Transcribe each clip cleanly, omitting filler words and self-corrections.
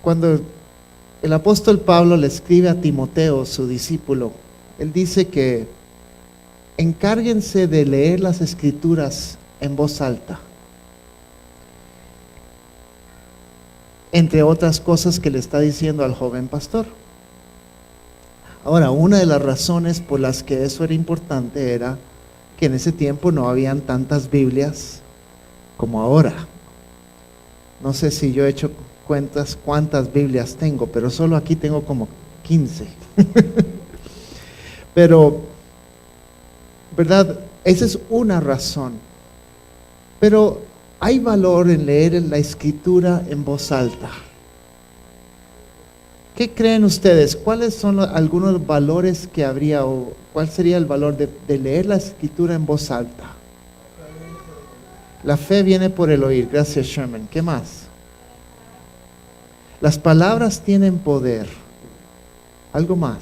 Cuando el apóstol Pablo le escribe a Timoteo, su discípulo, él dice que encárguense de leer las escrituras en voz alta, entre otras cosas que le está diciendo al joven pastor. Ahora, una de las razones por las que eso era importante era que en ese tiempo no habían tantas Biblias como ahora. No sé si yo he hecho cuentas cuántas Biblias tengo, pero solo aquí tengo como 15. Pero, ¿verdad? Esa es una razón. Pero hay valor en leer la escritura en voz alta. ¿Qué creen ustedes? ¿Cuáles son algunos valores que habría, o cuál sería el valor de leer la escritura en voz alta? La fe viene por el oír. Gracias, Sherman. ¿Qué más? Las palabras tienen poder. ¿Algo más?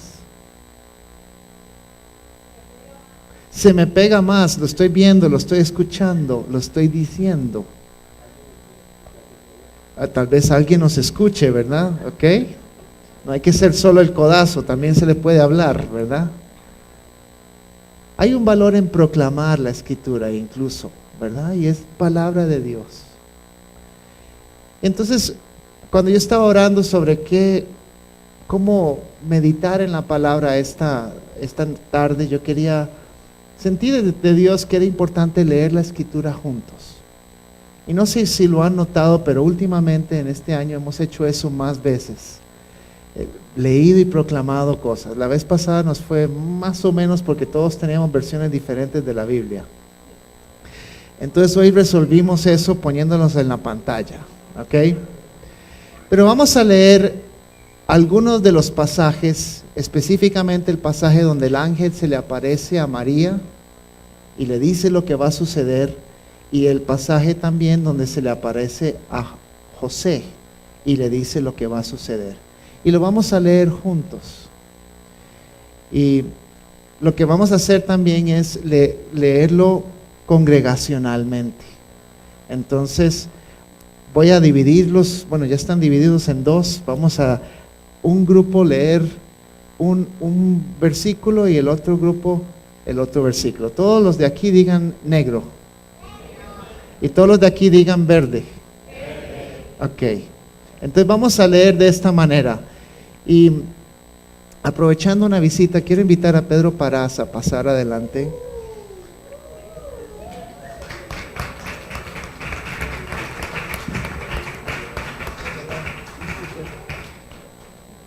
Se me pega más, lo estoy viendo, lo estoy escuchando, lo estoy diciendo. Tal vez alguien nos escuche, ¿verdad? ¿Ok? No hay que ser solo el codazo, también se le puede hablar, ¿verdad? Hay un valor en proclamar la escritura incluso, ¿verdad? Y es palabra de Dios. Entonces, cuando yo estaba orando sobre cómo meditar en la palabra esta tarde, yo quería sentir de Dios que era importante leer la escritura juntos. Y no sé si lo han notado, pero últimamente en este año hemos hecho eso más veces. Leído y proclamado cosas. La vez pasada nos fue más o menos porque todos teníamos versiones diferentes de la Biblia. Entonces hoy resolvimos eso poniéndonos en la pantalla, ¿ok? Pero vamos a leer algunos de los pasajes, específicamente el pasaje donde el ángel se le aparece a María y le dice lo que va a suceder, y el pasaje también donde se le aparece a José y le dice lo que va a suceder. Y lo vamos a leer juntos. Y lo que vamos a hacer también es leerlo congregacionalmente. Entonces voy a dividirlos, bueno, ya están divididos en dos. Vamos a un grupo leer un versículo y el otro grupo el otro versículo. Todos los de aquí digan negro. Y todos los de aquí digan verde. Ok. Entonces vamos a leer de esta manera. Y aprovechando una visita, quiero invitar a Pedro Paraz a pasar adelante.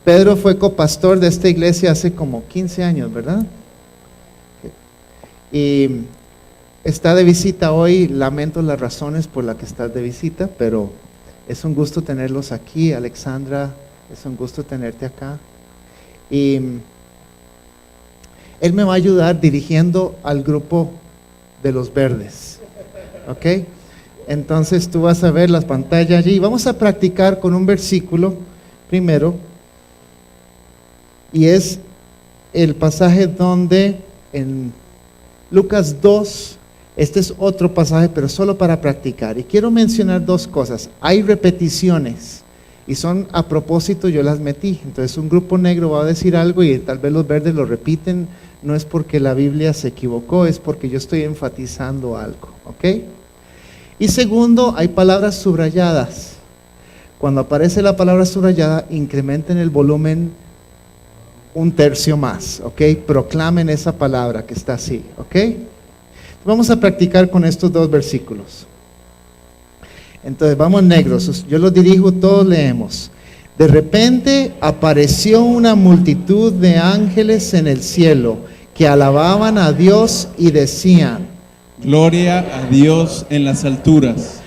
Pedro fue copastor de esta iglesia hace como 15 años, ¿verdad? Y está de visita hoy. Lamento las razones por las que estás de visita, pero es un gusto tenerlos aquí. Alexandra, es un gusto tenerte acá. Y él me va a ayudar dirigiendo al grupo de los verdes. ¿Ok? Entonces tú vas a ver las pantallas allí. Vamos a practicar con un versículo primero. Y es el pasaje donde en Lucas 2, este es otro pasaje, pero solo para practicar. Y quiero mencionar dos cosas. Hay repeticiones y son a propósito, yo las metí. Entonces un grupo negro va a decir algo y tal vez los verdes lo repiten. No es porque la Biblia se equivocó, es porque yo estoy enfatizando algo. ¿Ok? Y segundo, hay palabras subrayadas. Cuando aparece la palabra subrayada, incrementen el volumen un tercio más, ¿ok? Proclamen esa palabra que está así, ¿ok? Vamos a practicar con estos dos versículos. Entonces, vamos negros, yo los dirijo, todos leemos. De repente apareció una multitud de ángeles en el cielo que alababan a Dios y decían: Gloria a Dios en las alturas.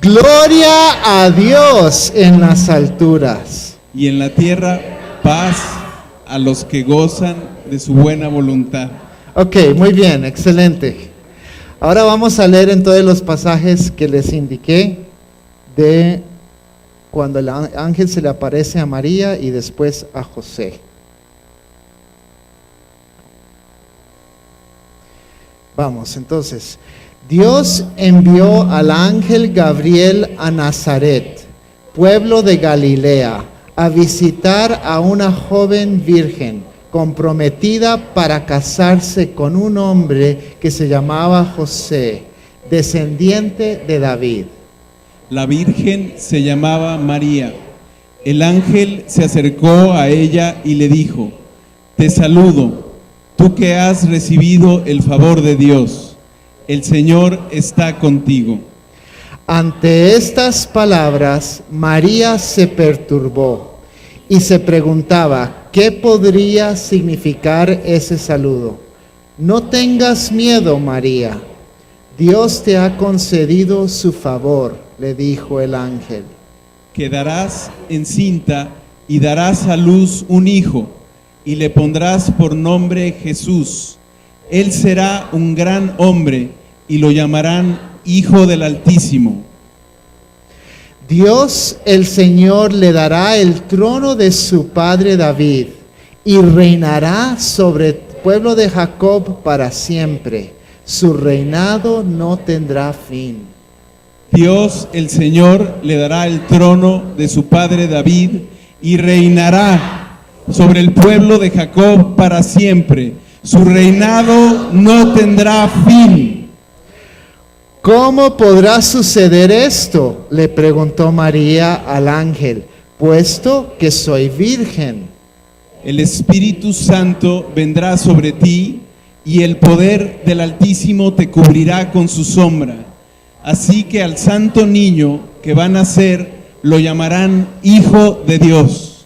Gloria a Dios en las alturas. Y en la tierra paz a los que gozan de su buena voluntad. Ok, muy bien, excelente. Ahora vamos a leer entonces los pasajes que les indiqué de cuando el ángel se le aparece a María y después a José. Vamos, entonces. Dios envió al ángel Gabriel a Nazaret, pueblo de Galilea, a visitar a una joven virgen comprometida para casarse con un hombre que se llamaba José, descendiente de David. La virgen se llamaba María. El ángel se acercó a ella y le dijo: Te saludo, tú que has recibido el favor de Dios. El Señor está contigo. Ante estas palabras, María se perturbó y se preguntaba qué podría significar ese saludo. No tengas miedo, María. Dios te ha concedido su favor, le dijo el ángel. Quedarás encinta y darás a luz un hijo, y le pondrás por nombre Jesús. Él será un gran hombre, y lo llamarán Hijo del Altísimo. Dios el Señor le dará el trono de su padre David, y reinará sobre el pueblo de Jacob para siempre. Su reinado no tendrá fin. Dios el Señor le dará el trono de su padre David y reinará sobre el pueblo de Jacob para siempre. Su reinado no tendrá fin. ¿Cómo podrá suceder esto?, le preguntó María al ángel, puesto que soy virgen. El Espíritu Santo vendrá sobre ti y el poder del Altísimo te cubrirá con su sombra. Así que al santo niño que va a nacer lo llamarán Hijo de Dios.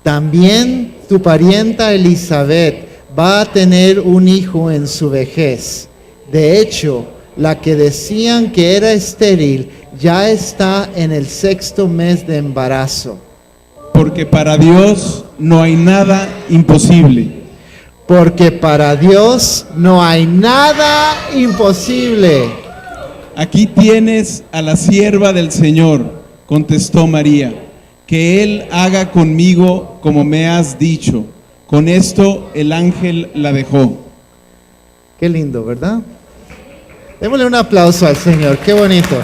También tu parienta Elizabeth va a tener un hijo en su vejez. De hecho, la que decían que era estéril ya está en el 6º mes de embarazo. Porque para Dios no hay nada imposible. Porque para Dios no hay nada imposible. Aquí tienes a la sierva del Señor, contestó María, que Él haga conmigo como me has dicho. Con esto el ángel la dejó. Qué lindo, ¿verdad? Démosle un aplauso al Señor, qué bonito.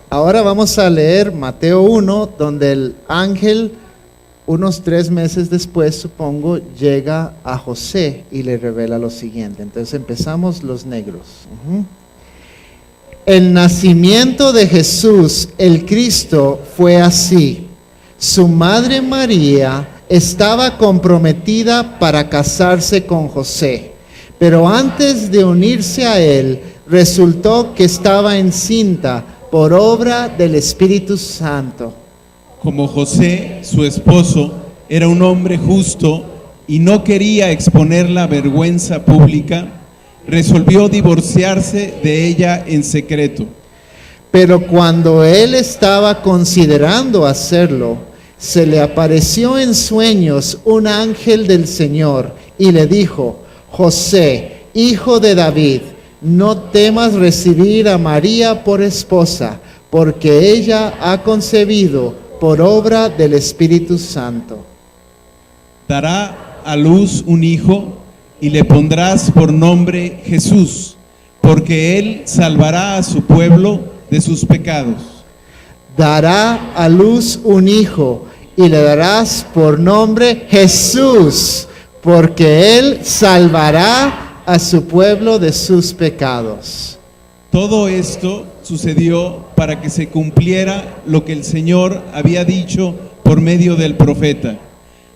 Ahora vamos a leer Mateo 1, donde el ángel, unos 3 meses después, supongo, llega a José y le revela lo siguiente. Entonces empezamos los negros. El nacimiento de Jesús, el Cristo, fue así. Su madre María estaba comprometida para casarse con José, pero antes de unirse a él, resultó que estaba encinta por obra del Espíritu Santo. Como José, su esposo, era un hombre justo y no quería exponer la vergüenza pública, resolvió divorciarse de ella en secreto. Pero cuando él estaba considerando hacerlo, se le apareció en sueños un ángel del Señor y le dijo: José, hijo de David, no temas recibir a María por esposa, porque ella ha concebido por obra del Espíritu Santo. Dará a luz un hijo y le pondrás por nombre Jesús, porque él salvará a su pueblo de sus pecados. Dará a luz un hijo y le darás por nombre Jesús, porque él salvará a su pueblo de sus pecados. Todo esto sucedió para que se cumpliera lo que el Señor había dicho por medio del profeta.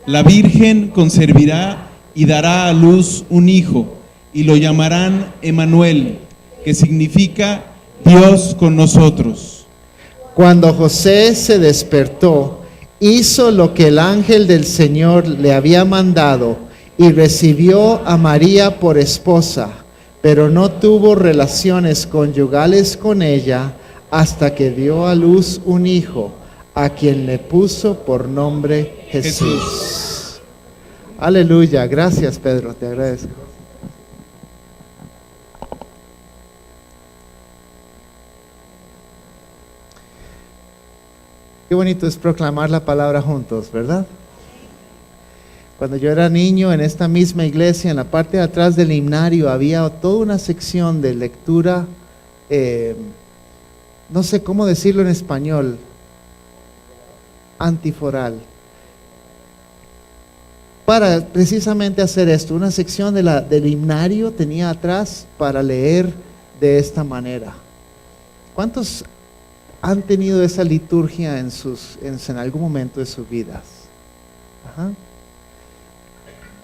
La Virgen concebirá y dará a luz un hijo, y lo llamarán Emmanuel, que significa Dios con nosotros. Cuando José se despertó, hizo lo que el ángel del Señor le había mandado y recibió a María por esposa, pero no tuvo relaciones conyugales con ella hasta que dio a luz un hijo, a quien le puso por nombre Jesús. Aleluya, gracias Pedro, te agradezco. Qué bonito es proclamar la palabra juntos, ¿verdad? Cuando yo era niño, en esta misma iglesia, en la parte de atrás del himnario, había toda una sección de lectura, no sé cómo decirlo en español, antiforal. Para precisamente hacer esto, una sección del himnario tenía atrás para leer de esta manera. ¿Cuántos han tenido esa liturgia en algún momento de sus vidas? Ajá.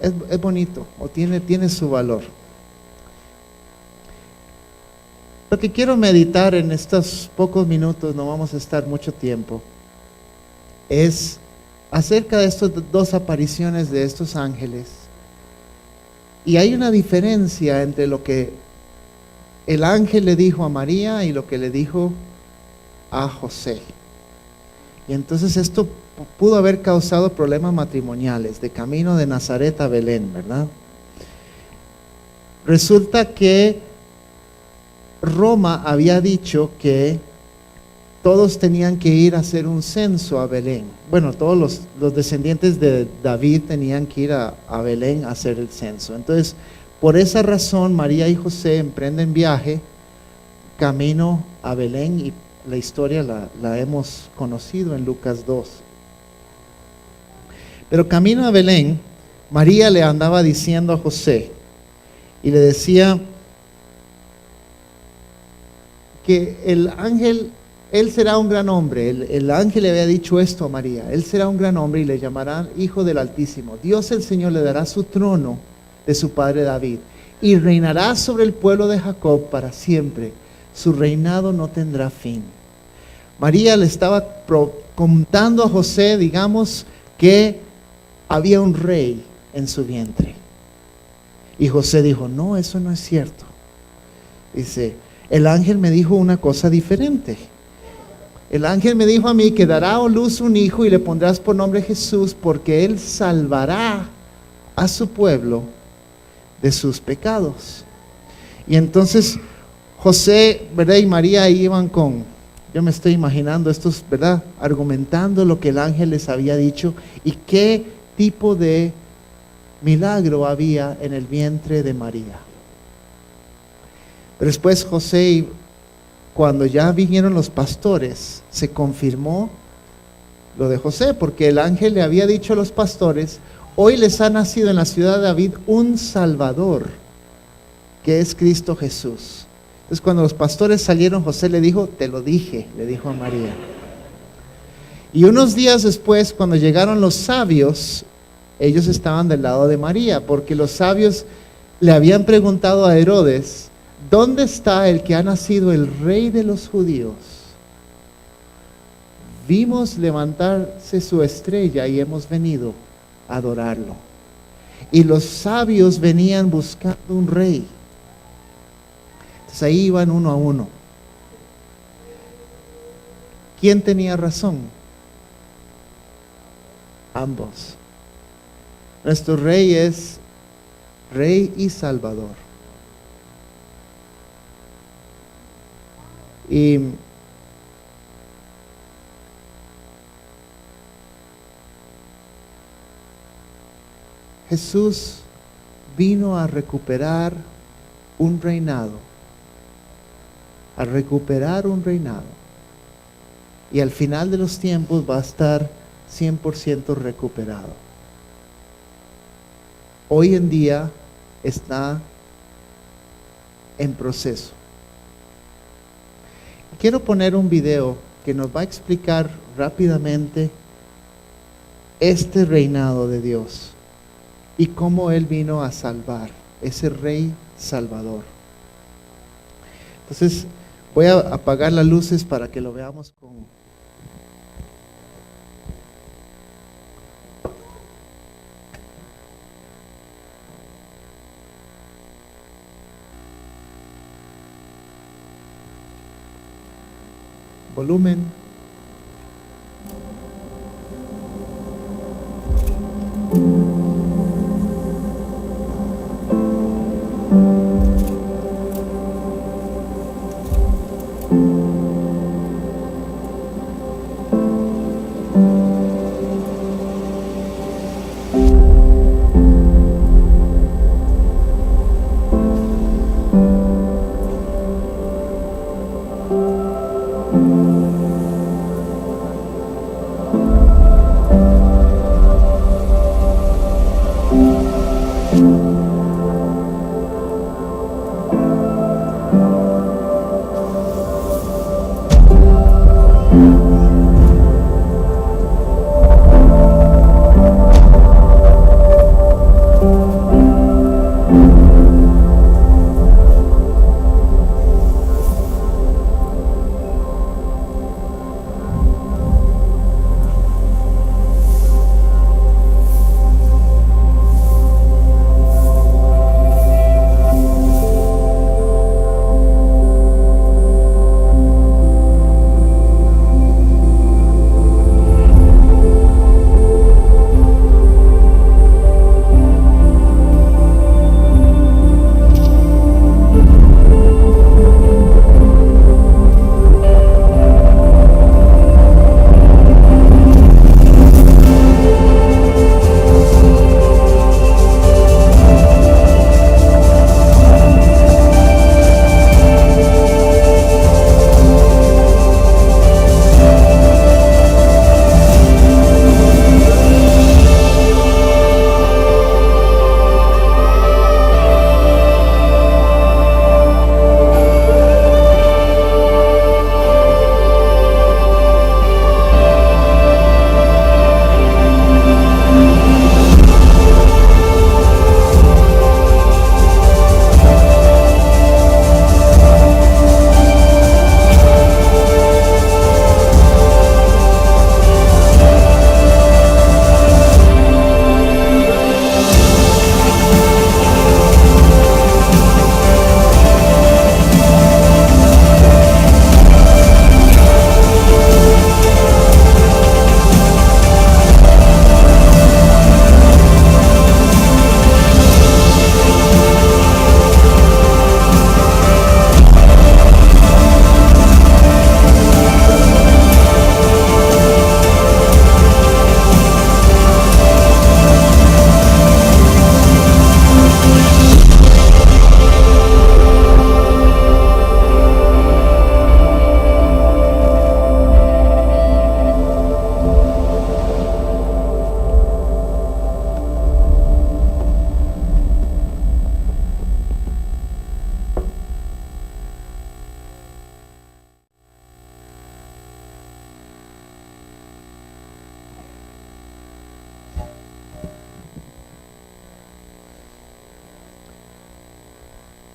Es bonito, o tiene su valor. Lo que quiero meditar en estos pocos minutos, no vamos a estar mucho tiempo, es acerca de estas dos apariciones de estos ángeles. Y hay una diferencia entre lo que el ángel le dijo a María y lo que le dijo a José. Y entonces esto pudo haber causado problemas matrimoniales de camino de Nazaret a Belén, ¿verdad? Resulta que Roma había dicho que todos tenían que ir a hacer un censo a Belén. Bueno, todos los descendientes de David tenían que ir a Belén a hacer el censo. Entonces, por esa razón, María y José emprenden viaje camino a Belén, y la historia la hemos conocido en Lucas 2. Pero camino a Belén, María le andaba diciendo a José y le decía que el ángel, él será un gran hombre. El ángel le había dicho esto a María: él será un gran hombre y le llamarán Hijo del Altísimo. Dios el Señor le dará su trono de su padre David y reinará sobre el pueblo de Jacob para siempre. Su reinado no tendrá fin. María le estaba contando a José, digamos, que había un rey en su vientre. Y José dijo: no, eso no es cierto. Dice: el ángel me dijo una cosa diferente. El ángel me dijo a mí que dará a luz un hijo y le pondrás por nombre Jesús, porque él salvará a su pueblo de sus pecados. Y entonces José, ¿verdad?, y María iban yo me estoy imaginando estos, ¿verdad?, argumentando lo que el ángel les había dicho y qué tipo de milagro había en el vientre de María. Pero después José, cuando ya vinieron los pastores, se confirmó lo de José, porque el ángel le había dicho a los pastores: hoy les ha nacido en la ciudad de David un Salvador, que es Cristo Jesús. Entonces, cuando los pastores salieron, José le dijo: te lo dije, le dijo a María. Y unos días después, cuando llegaron los sabios, ellos estaban del lado de María, porque los sabios le habían preguntado a Herodes: ¿dónde está el que ha nacido el rey de los judíos? Vimos levantarse su estrella y hemos venido a adorarlo. Y los sabios venían buscando un rey. Entonces ahí iban uno a uno. ¿Quién tenía razón? Ambos. Nuestro rey es Rey y Salvador. Y Jesús vino a recuperar un reinado, y al final de los tiempos va a estar 100% recuperado. Hoy en día está en proceso. Quiero poner un video que nos va a explicar rápidamente este reinado de Dios y cómo Él vino a salvar, ese Rey Salvador. Entonces voy a apagar las luces para que lo veamos con... volumen.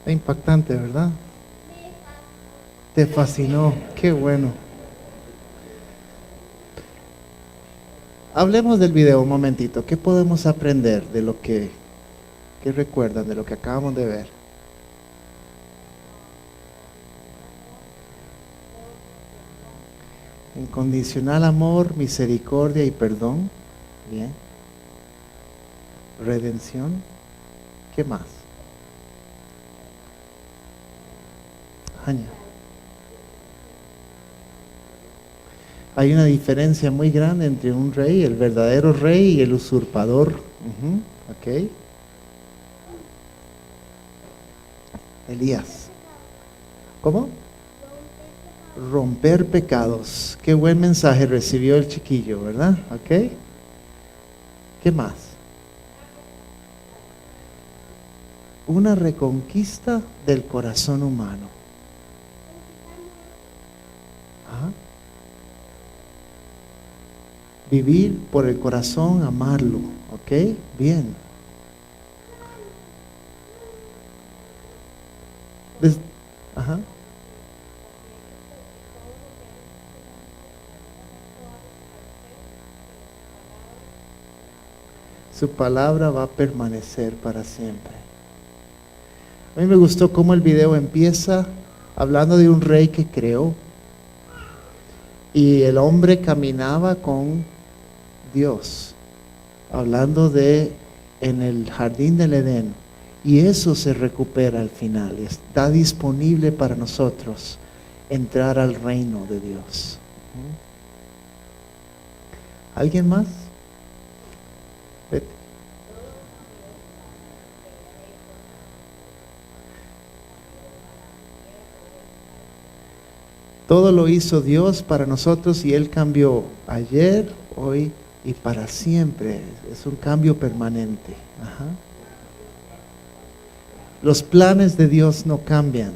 Está impactante, ¿verdad? Te fascinó, qué bueno. Hablemos del video un momentito. ¿Qué podemos aprender de lo que recuerdan, de lo que acabamos de ver? Incondicional amor, misericordia y perdón. Bien. Redención. ¿Qué más? Aña. Hay una diferencia muy grande entre un rey, el verdadero rey, y el usurpador. Ok. Elías. ¿Cómo? Romper pecados. Qué buen mensaje recibió el chiquillo, ¿verdad? Ok. ¿Qué más? Una reconquista del corazón humano. Ajá. Vivir por el corazón, amarlo. ¿Ok? Bien. Ajá. Su palabra va a permanecer para siempre. A mí me gustó cómo el video empieza hablando de un rey que creó. Y el hombre caminaba con Dios, hablando de en el jardín del Edén. Y eso se recupera al final. Está disponible para nosotros entrar al reino de Dios. ¿Alguien más? Vete. Todo lo hizo Dios para nosotros y Él cambió ayer, hoy y para siempre. Es un cambio permanente. Ajá. Los planes de Dios no cambian.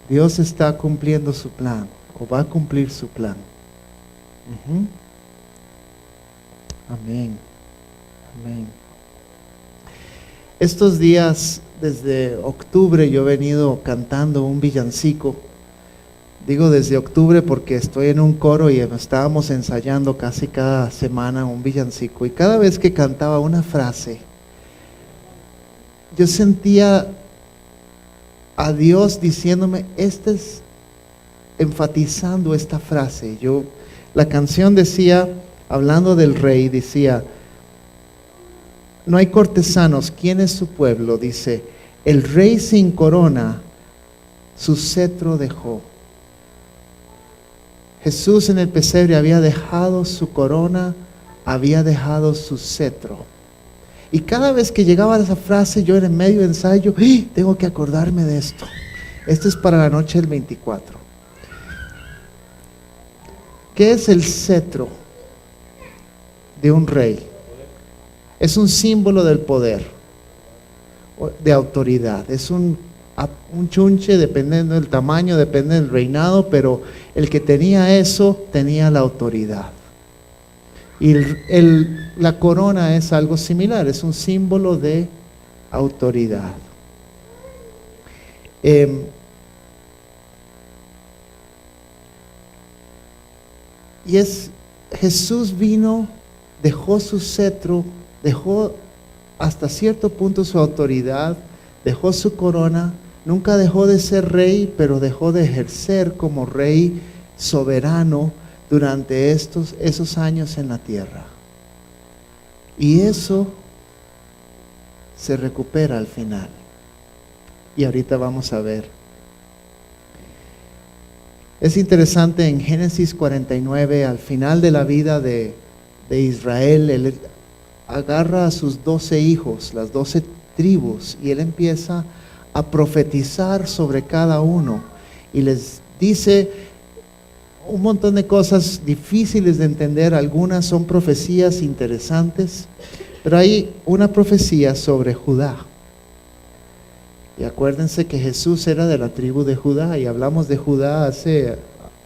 Dios está cumpliendo su plan o va a cumplir su plan. Amén. Amén. Estos días, desde octubre, yo he venido cantando un villancico. Digo desde octubre porque estoy en un coro y estábamos ensayando casi cada semana un villancico. Y cada vez que cantaba una frase, yo sentía a Dios diciéndome, enfatizando esta frase. La canción decía, hablando del rey, decía, no hay cortesanos, ¿quién es su pueblo? Dice, el rey sin corona, su cetro dejó. Jesús en el pesebre había dejado su corona, había dejado su cetro. Y cada vez que llegaba a esa frase, yo en el medio de ensayo, tengo que acordarme de esto. Esto es para la noche del 24. ¿Qué es el cetro de un rey? Es un símbolo del poder, de autoridad. Es un chunche, dependiendo del tamaño, depende del reinado, pero el que tenía eso, tenía la autoridad. Y la corona es algo similar, es un símbolo de autoridad. Jesús vino, dejó su cetro, dejó hasta cierto punto su autoridad, dejó su corona, nunca dejó de ser rey, pero dejó de ejercer como rey soberano durante esos años en la tierra. Y eso se recupera al final. Y ahorita vamos a ver. Es interesante en Génesis 49, al final de la vida de Israel, él agarra a sus 12 hijos, las 12 tribus, y él empieza a profetizar sobre cada uno. Y les dice un montón de cosas difíciles de entender, algunas son profecías interesantes, pero hay una profecía sobre Judá. Y acuérdense que Jesús era de la tribu de Judá, y hablamos de Judá hace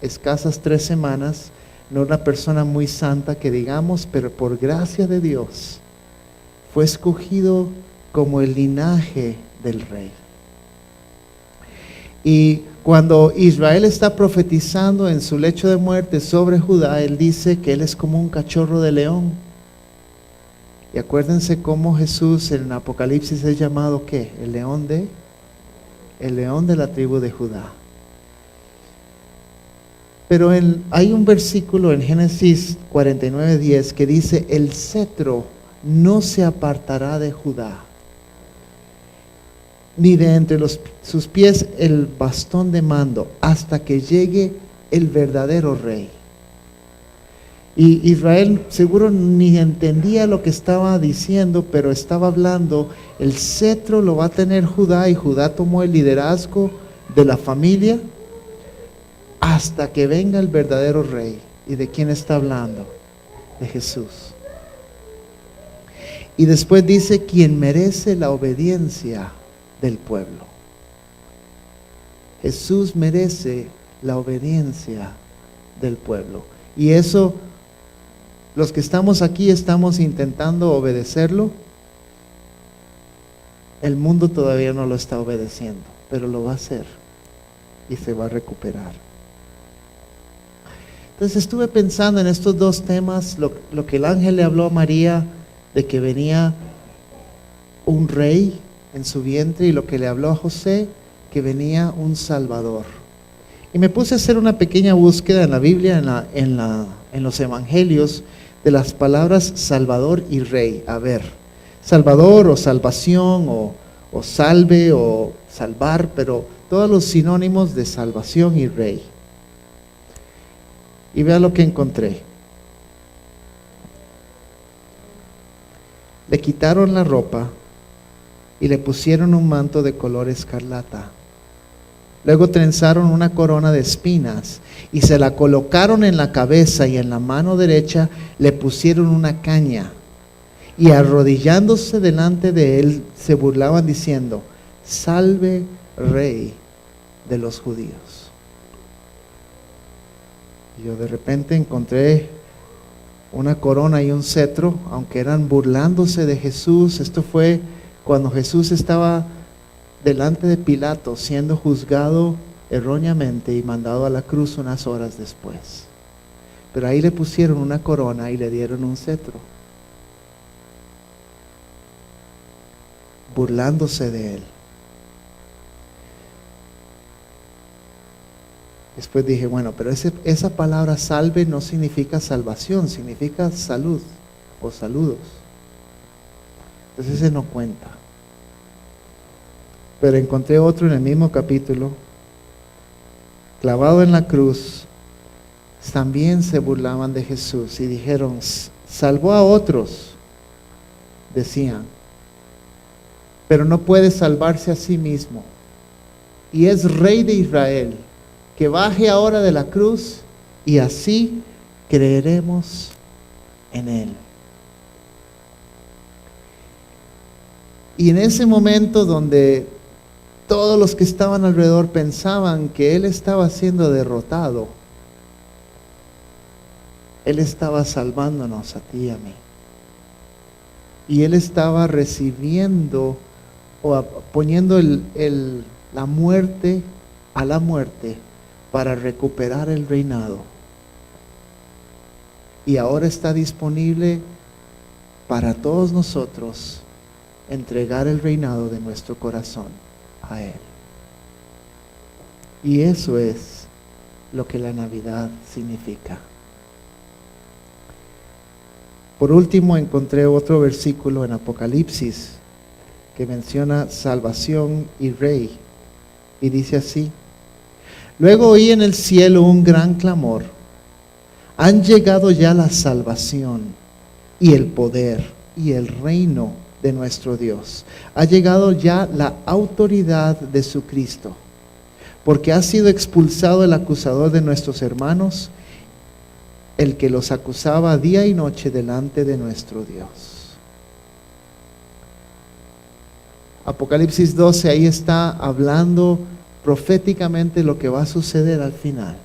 escasas 3 semanas, no una persona muy santa que digamos, pero por gracia de Dios, fue escogido como el linaje del rey. Y cuando Israel está profetizando en su lecho de muerte sobre Judá, él dice que él es como un cachorro de león. Y acuérdense cómo Jesús en Apocalipsis es llamado ¿qué? El león de la tribu de Judá. Pero hay un versículo en Génesis 49:10 que dice: el cetro no se apartará de Judá, ni de entre sus pies el bastón de mando, hasta que llegue el verdadero rey. Y Israel seguro ni entendía lo que estaba diciendo, pero estaba hablando, el cetro lo va a tener Judá, y Judá tomó el liderazgo de la familia hasta que venga el verdadero rey. ¿Y de quién está hablando? De Jesús. Y después dice: quien merece la obediencia del pueblo. Jesús merece la obediencia del pueblo. Y eso, los que estamos aquí estamos intentando obedecerlo. El mundo todavía no lo está obedeciendo, pero lo va a hacer y se va a recuperar. Entonces estuve pensando en estos dos temas, lo que el ángel le habló a María, de que venía un rey en su vientre, y lo que le habló a José, que venía un Salvador. Y me puse a hacer una pequeña búsqueda en la Biblia, en los evangelios, de las palabras Salvador y Rey. A ver, Salvador o salvación o salve o salvar, pero todos los sinónimos de salvación y Rey. Y vea lo que encontré. Le quitaron la ropa y le pusieron un manto de color escarlata. Luego trenzaron una corona de espinas y se la colocaron en la cabeza, y en la mano derecha le pusieron una caña. Y arrodillándose delante de él se burlaban diciendo: salve, Rey de los judíos. Y yo de repente encontré una corona y un cetro, aunque eran burlándose de Jesús. Esto fue cuando Jesús estaba delante de Pilato siendo juzgado erróneamente y mandado a la cruz unas horas después. Pero ahí le pusieron una corona y le dieron un cetro, burlándose de él. Después dije, bueno, pero esa palabra salve no significa salvación, significa salud o saludos. Entonces ese no cuenta. Pero encontré otro en el mismo capítulo, clavado en la cruz. También se burlaban de Jesús y dijeron: salvó a otros, decían, pero no puede salvarse a sí mismo. Y es Rey de Israel, que baje ahora de la cruz y así creeremos en él. Y en ese momento donde todos los que estaban alrededor pensaban que él estaba siendo derrotado, él estaba salvándonos a ti y a mí. Y él estaba recibiendo o poniendo la muerte a la muerte para recuperar el reinado. Y ahora está disponible para todos nosotros entregar el reinado de nuestro corazón a él. Y eso es lo que la Navidad significa. Por último, encontré otro versículo en Apocalipsis que menciona salvación y rey, y dice así: luego oí en el cielo un gran clamor: han llegado ya la salvación y el poder y el reino de nuestro Dios. Ha llegado ya la autoridad de su Cristo, porque ha sido expulsado el acusador de nuestros hermanos, el que los acusaba día y noche delante de nuestro Dios. Apocalipsis 12, ahí está hablando proféticamente lo que va a suceder al final.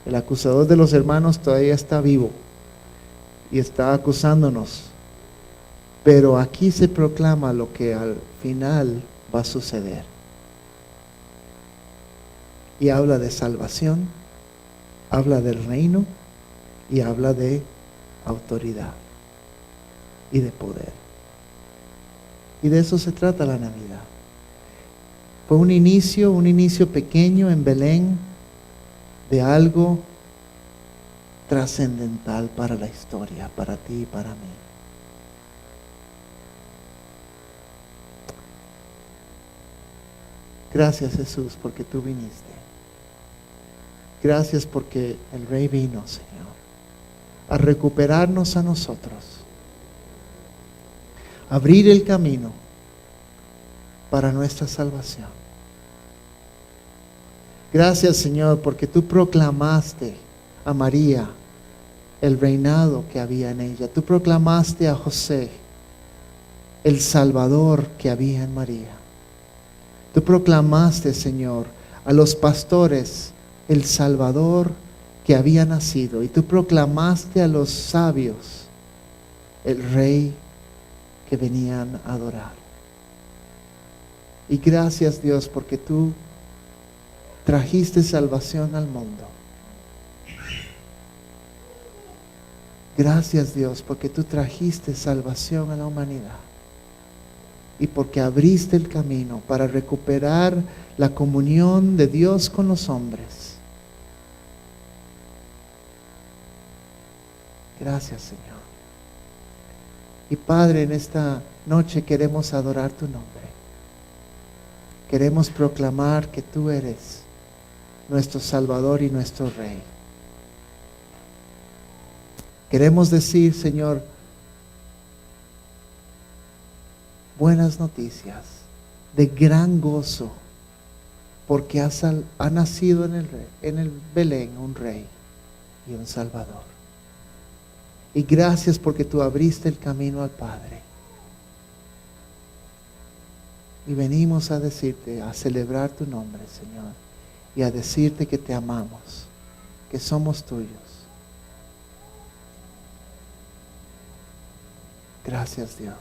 El acusador de los hermanos todavía está vivo y está acusándonos, pero aquí se proclama lo que al final va a suceder. Y habla de salvación, habla del reino y habla de autoridad y de poder. Y de eso se trata la Navidad. Fue un inicio pequeño en Belén de algo trascendental para la historia, para ti y para mí. Gracias, Jesús, porque tú viniste. Gracias porque el Rey vino, Señor, a recuperarnos a nosotros, abrir el camino para nuestra salvación. Gracias, Señor, porque tú proclamaste a María el reinado que había en ella. Tú proclamaste a José el Salvador que había en María. Tú proclamaste, Señor, a los pastores el Salvador que había nacido. Y tú proclamaste a los sabios el Rey que venían a adorar. Y gracias, Dios, porque tú trajiste salvación al mundo. Gracias, Dios, porque tú trajiste salvación a la humanidad. Y porque abriste el camino para recuperar la comunión de Dios con los hombres. Gracias, Señor. Y Padre, en esta noche queremos adorar tu nombre. Queremos proclamar que tú eres nuestro Salvador y nuestro Rey. Queremos decir, Señor, buenas noticias de gran gozo, porque ha nacido en el Belén un Rey y un Salvador. Y gracias porque tú abriste el camino al Padre. Y venimos a decirte, a celebrar tu nombre, Señor, y a decirte que te amamos, que somos tuyos. Gracias, Dios.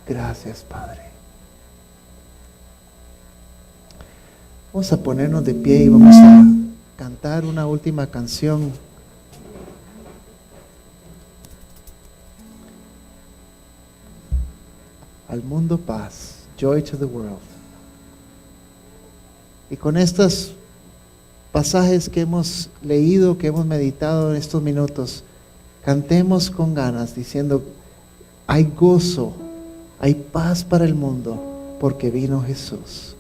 Gracias, Padre. Vamos a ponernos de pie y vamos a cantar una última canción. Al mundo paz, joy to the world. Y con estos pasajes que hemos leído, que hemos meditado en estos minutos, cantemos con ganas diciendo, hay gozo, hay paz para el mundo, porque vino Jesús.